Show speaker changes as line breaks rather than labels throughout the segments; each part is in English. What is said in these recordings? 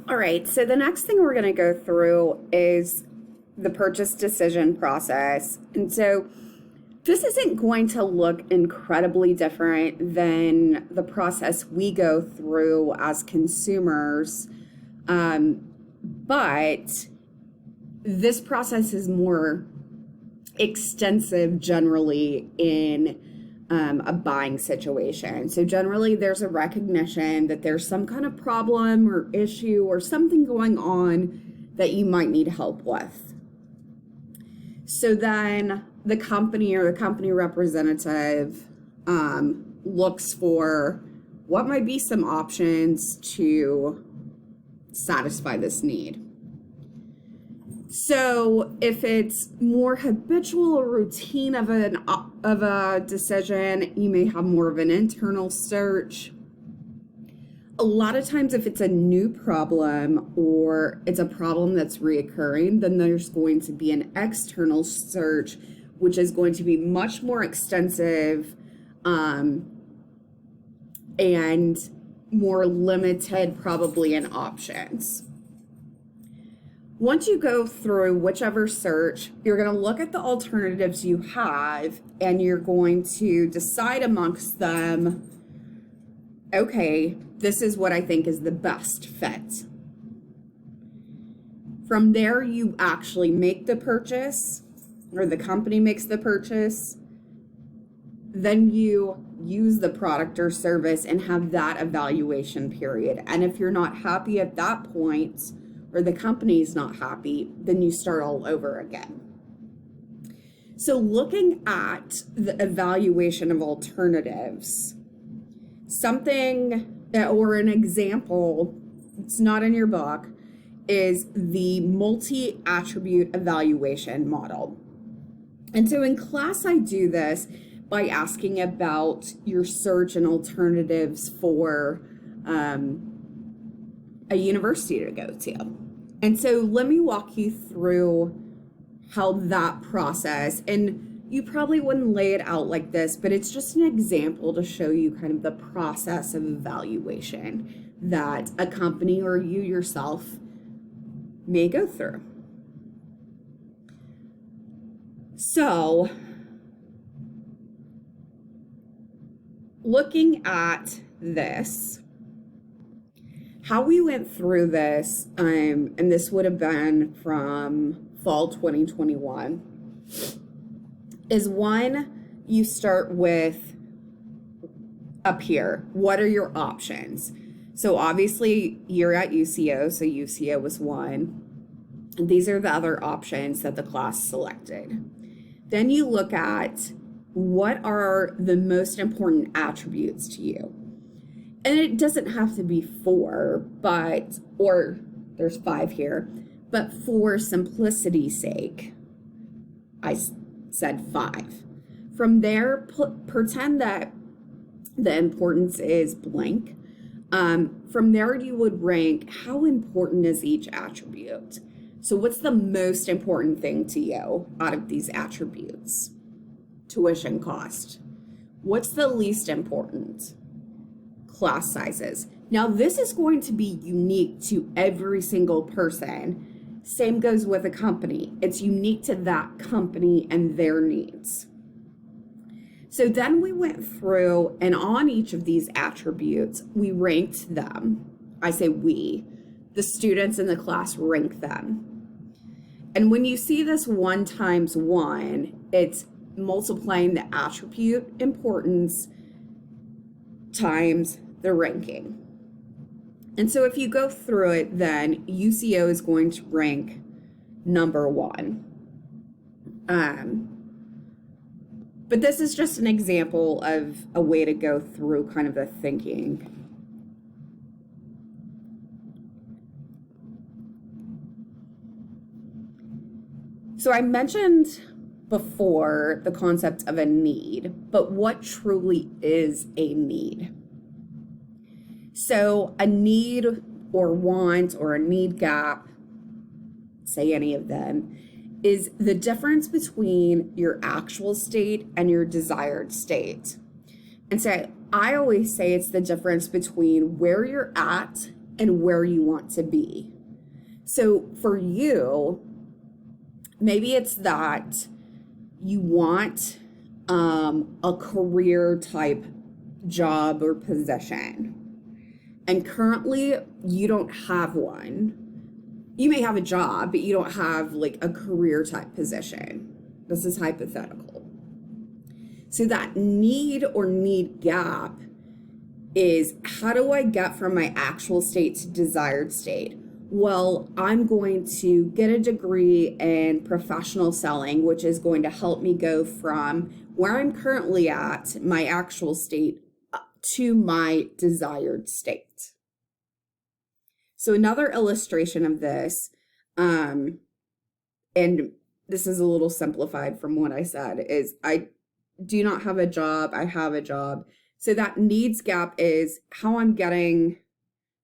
All right, so the next thing we're going to go through is the purchase decision process. And so this isn't going to look incredibly different than the process we go through as consumers, but this process is more extensive generally in a buying situation. So generally there's a recognition that there's some kind of problem or issue or something going on that you might need help with. So then the company or the company representative looks for what might be some options to satisfy this need. So if it's more habitual or routine of a decision, you may have more of an internal search. A lot of times if it's a new problem or it's a problem that's reoccurring, then there's going to be an external search, which is going to be much more extensive and more limited probably in options. Once you go through whichever search, you're going to look at the alternatives you have and you're going to decide amongst them, okay, this is what I think is the best fit. From there, you actually make the purchase, or the company makes the purchase. Then you use the product or service and have that evaluation period. And if you're not happy at that point, or the company's not happy, then you start all over again. So looking at the evaluation of alternatives, something or an example, it's not in your book, is the multi-attribute evaluation model. And so in class, I do this by asking about your search and alternatives for a university to go to. And so let me walk you through how that process, and you probably wouldn't lay it out like this, but it's just an example to show you kind of the process of evaluation that a company or you yourself may go through. So, looking at this, how we went through this, and this would have been from fall 2021, is one, you start with up here, what are your options? So obviously you're at UCO, so UCO was one. And these are the other options that the class selected. Then you look at what are the most important attributes to you. And it doesn't have to be 4, or there's 5 here, but for simplicity's sake, I said 5. From there, pretend that the importance is blank. From there, you would rank how important is each attribute. So what's the most important thing to you out of these attributes? Tuition cost. What's the least important? Class sizes. Now, this is going to be unique to every single person. Same goes with a company. It's unique to that company and their needs. So then we went through, and on each of these attributes, we ranked them. I say we, the students in the class rank them. And when you see this 1 times 1, it's multiplying the attribute importance times the ranking. And so if you go through it, then UCO is going to rank number 1. But this is just an example of a way to go through kind of the thinking. So I mentioned before the concept of a need, but what truly is a need? So a need or want or a need gap, say any of them, is the difference between your actual state and your desired state. And so I always say it's the difference between where you're at and where you want to be. So for you, maybe it's that you want a career type job or position, and currently you don't have one. You may have a job, but you don't have like a career type position. This is hypothetical. So that need or need gap is, how do I get from my actual state to desired state? Well, I'm going to get a degree in professional selling, which is going to help me go from where I'm currently at, my actual state, to my desired state. So another illustration of this, and this is a little simplified from what I said, is I do not have a job, I have a job. So that needs gap is how I'm getting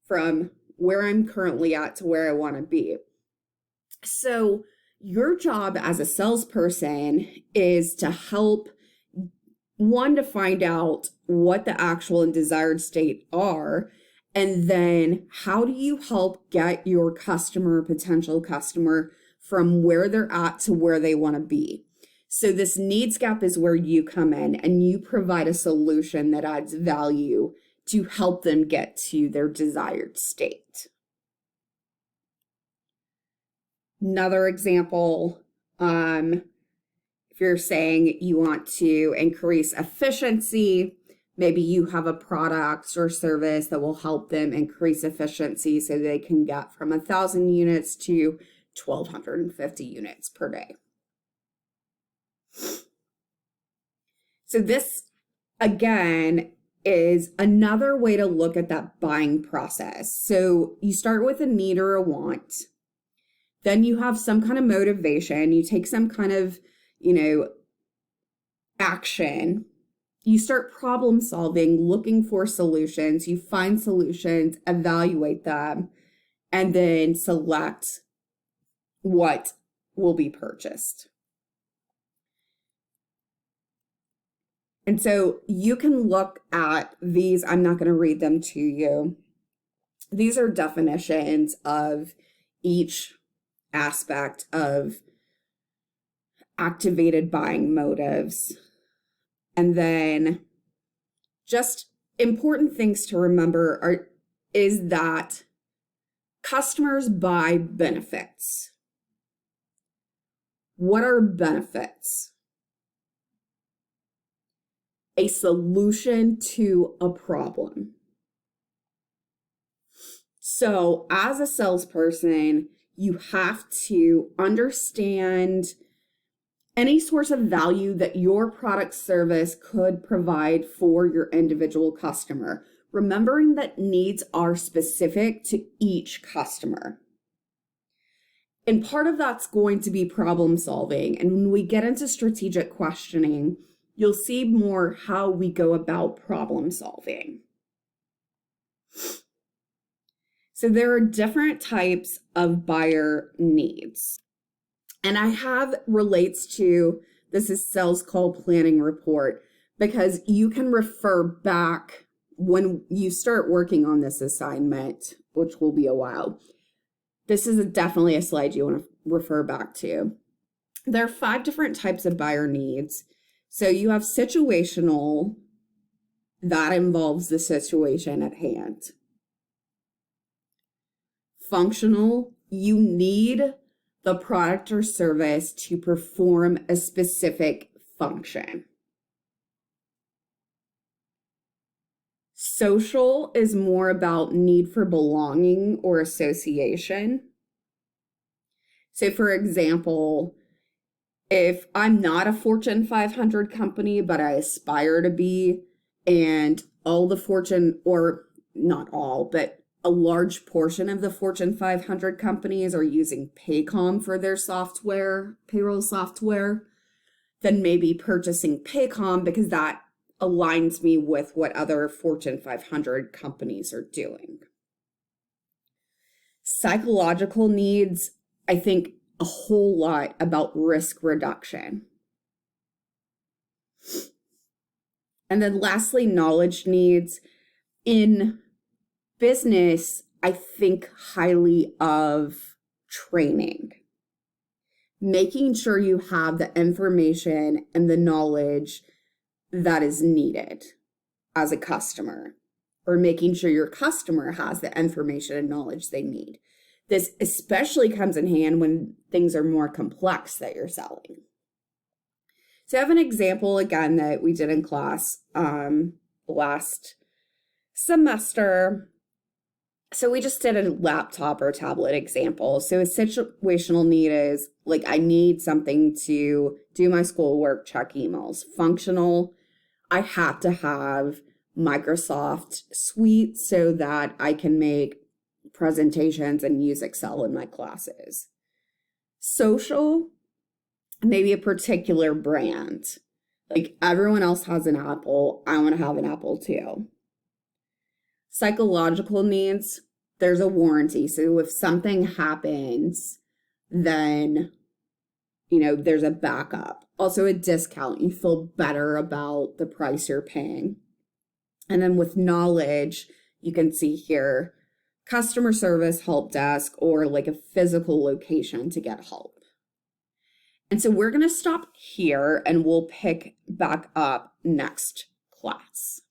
from where I'm currently at to where I want to be. So your job as a salesperson is to help, one, to find out what the actual and desired state are, and then how do you help get your customer, potential customer, from where they're at to where they want to be. So this needs gap is where you come in and you provide a solution that adds value to help them get to their desired state. Another example, if you're saying you want to increase efficiency, maybe you have a product or service that will help them increase efficiency so they can get from 1,000 units to 1,250 units per day. So this, again, is another way to look at that buying process. So you start with a need or a want. Then you have some kind of motivation. You take some kind of, action. You start problem solving, looking for solutions. You find solutions, evaluate them, and then select what will be purchased. And so you can look at these. I'm not going to read them to you. These are definitions of each aspect of activated buying motives. And then just important things to remember is that customers buy benefits. What are benefits? A solution to a problem. So as a salesperson, you have to understand any source of value that your product service could provide for your individual customer, remembering that needs are specific to each customer. And part of that's going to be problem solving. And when we get into strategic questioning, you'll see more how we go about problem solving. So there are different types of buyer needs. And I have relates to, this is sales call planning report, because you can refer back when you start working on this assignment, which will be a while. This is definitely a slide you want to refer back to. There are 5 different types of buyer needs. So you have situational, that involves the situation at hand. Functional, you need the product or service to perform a specific function. Social is more about need for belonging or association. So for example, if I'm not a Fortune 500 company, but I aspire to be, and all the Fortune, or not all, but a large portion of the Fortune 500 companies are using Paycom for their software, payroll software, then maybe purchasing Paycom because that aligns me with what other Fortune 500 companies are doing. Psychological needs, I think a whole lot about risk reduction. And then lastly, knowledge needs. In business, I think highly of training, making sure you have the information and the knowledge that is needed as a customer, or making sure your customer has the information and knowledge they need. This especially comes in hand when things are more complex that you're selling. So I have an example again that we did in class last semester. So we just did a laptop or tablet example. So a situational need is like, I need something to do my schoolwork, check emails. Functional, I have to have Microsoft Suite so that I can make presentations and use Excel in my classes. Social, maybe a particular brand. Like everyone else has an Apple, I want to have an Apple too. Psychological needs, there's a warranty. So if something happens, then, there's a backup. Also a discount. You feel better about the price you're paying. And then with knowledge, you can see here, customer service, help desk, or like a physical location to get help. And so we're going to stop here and we'll pick back up next class.